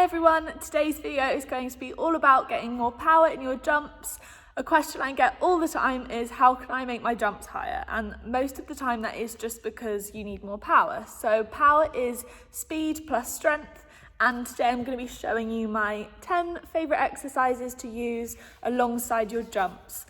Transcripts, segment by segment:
everyone, today's video is going to be all about getting more power in your jumps. A question I get all the time is how can I make my jumps higher? And most of the time that is just because you need more power. So power is speed plus strength, and today I'm going to be showing you my 10 favourite exercises to use alongside your jumps.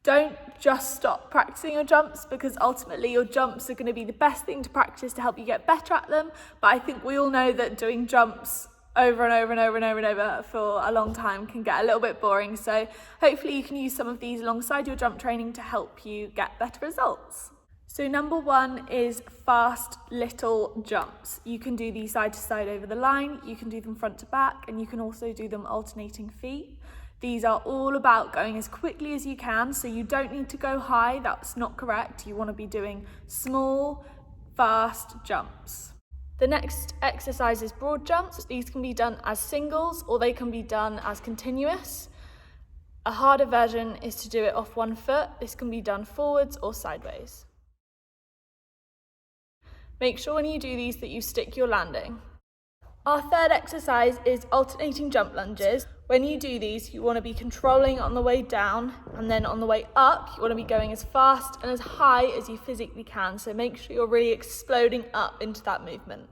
Don't just stop practicing your jumps, because ultimately your jumps are going to be the best thing to practice to help you get better at them. But I think we all know that doing jumps over and over and over and over and over for a long time can get a little bit boring. So hopefully you can use some of these alongside your jump training to help you get better results. So number one is fast little jumps. You can do these side to side over the line, you can do them front to back, and you can also do them alternating feet. These are all about going as quickly as you can, so you don't need to go high, that's not correct. You want to be doing small, fast jumps. The next exercise is broad jumps. These can be done as singles or they can be done as continuous. A harder version is to do it off one foot. This can be done forwards or sideways. Make sure when you do these that you stick your landing. Our third exercise is alternating jump lunges. When you do these, you want to be controlling on the way down, and then on the way up, you want to be going as fast and as high as you physically can. So make sure you're really exploding up into that movement.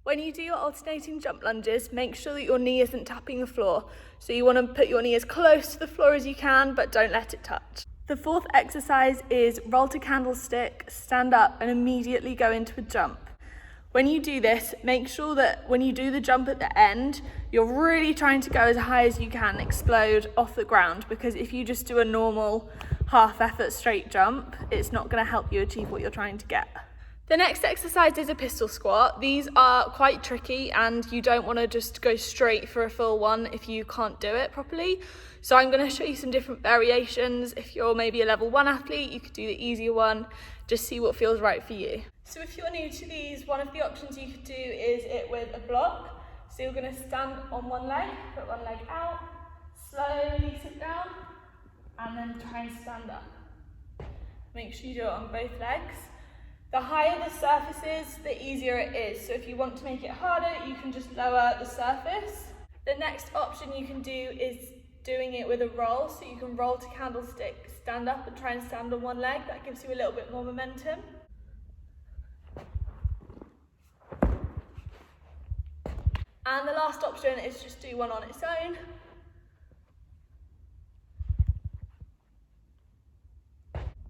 When you do your alternating jump lunges, make sure that your knee isn't tapping the floor. So you want to put your knee as close to the floor as you can, but don't let it touch. The fourth exercise is roll to candlestick, stand up and immediately go into a jump. When you do this, make sure that when you do the jump at the end, you're really trying to go as high as you can, explode off the ground, because if you just do a normal half effort straight jump, it's not going to help you achieve what you're trying to get. The next exercise is a pistol squat. These are quite tricky and you don't want to just go straight for a full one if you can't do it properly. So I'm going to show you some different variations. If you're maybe a level 1 athlete, you could do the easier one. Just see what feels right for you. So if you're new to these, one of the options you could do is it with a block. So you're going to stand on one leg, put one leg out, slowly sit down, and then try and stand up. Make sure you do it on both legs. The higher the surface is, the easier it is. So if you want to make it harder, you can just lower the surface. The next option you can do is doing it with a roll. So you can roll to candlestick, stand up and try and stand on one leg. That gives you a little bit more momentum. And the last option is just do one on its own.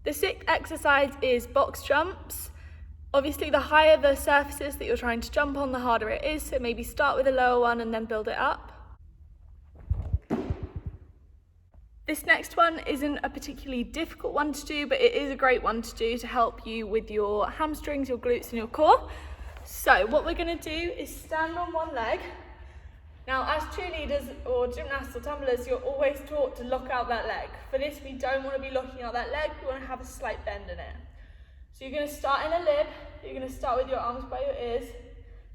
The sixth exercise is box jumps. Obviously, the higher the surfaces that you're trying to jump on, the harder it is. So maybe start with a lower one and then build it up. This next one isn't a particularly difficult one to do, but it is a great one to do to help you with your hamstrings, your glutes and your core. So what we're going to do is stand on one leg. Now, as cheerleaders or gymnasts or tumblers, you're always taught to lock out that leg. For this, we don't want to be locking out that leg, we want to have a slight bend in it. So you're going to start in a lib, you're going to start with your arms by your ears,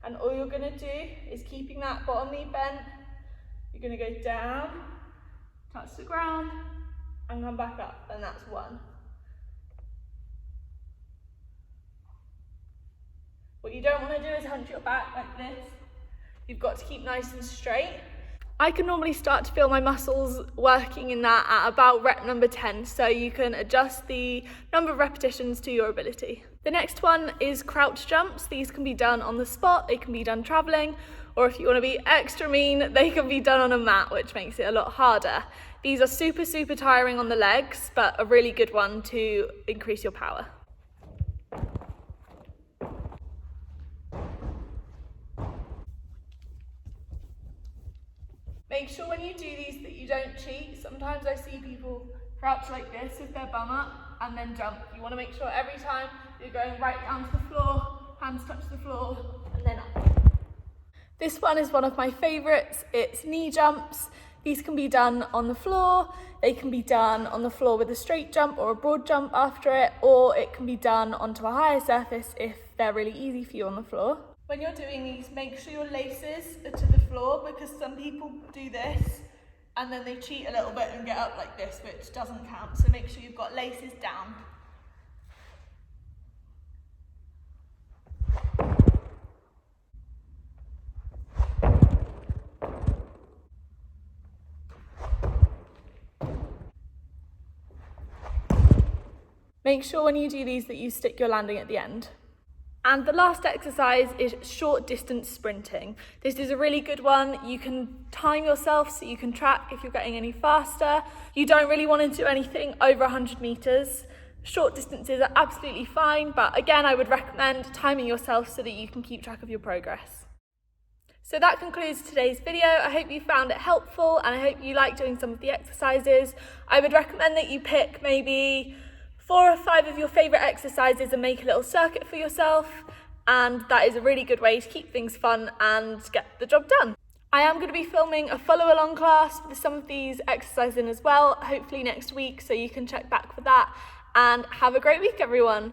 and all you're going to do is keeping that bottom knee bent, you're going to go down, touch the ground, and come back up, and that's one. What you don't want to do is hunch your back like this. You've got to keep nice and straight. I can normally start to feel my muscles working in that at about rep number 10, so you can adjust the number of repetitions to your ability. The next one is crouch jumps. These can be done on the spot, they can be done traveling, or if you want to be extra mean, they can be done on a mat, which makes it a lot harder. These are super tiring on the legs, but a really good one to increase your power. Make sure when you do these that you don't cheat. Sometimes I see people crouch like this with their bum up and then jump. You want to make sure every time you're going right down to the floor, hands touch the floor, and then up. This one is one of my favourites. It's knee jumps. These can be done on the floor. They can be done on the floor with a straight jump or a broad jump after it, or it can be done onto a higher surface if they're really easy for you on the floor. When you're doing these, make sure your laces are to the floor, because some people do this and then they cheat a little bit and get up like this, which doesn't count. So make sure you've got laces down. Make sure when you do these that you stick your landing at the end. And the last exercise is short distance sprinting. This is a really good one. You can time yourself so you can track if you're getting any faster. You don't really want to do anything over 100 meters. Short distances are absolutely fine, but again, I would recommend timing yourself so that you can keep track of your progress. So that concludes today's video. I hope you found it helpful and I hope you like doing some of the exercises. I would recommend that you pick maybe 4 or 5 of your favourite exercises and make a little circuit for yourself, and that is a really good way to keep things fun and get the job done. I am going to be filming a follow along class with some of these exercises in as well, hopefully next week, so you can check back for that, and have a great week everyone.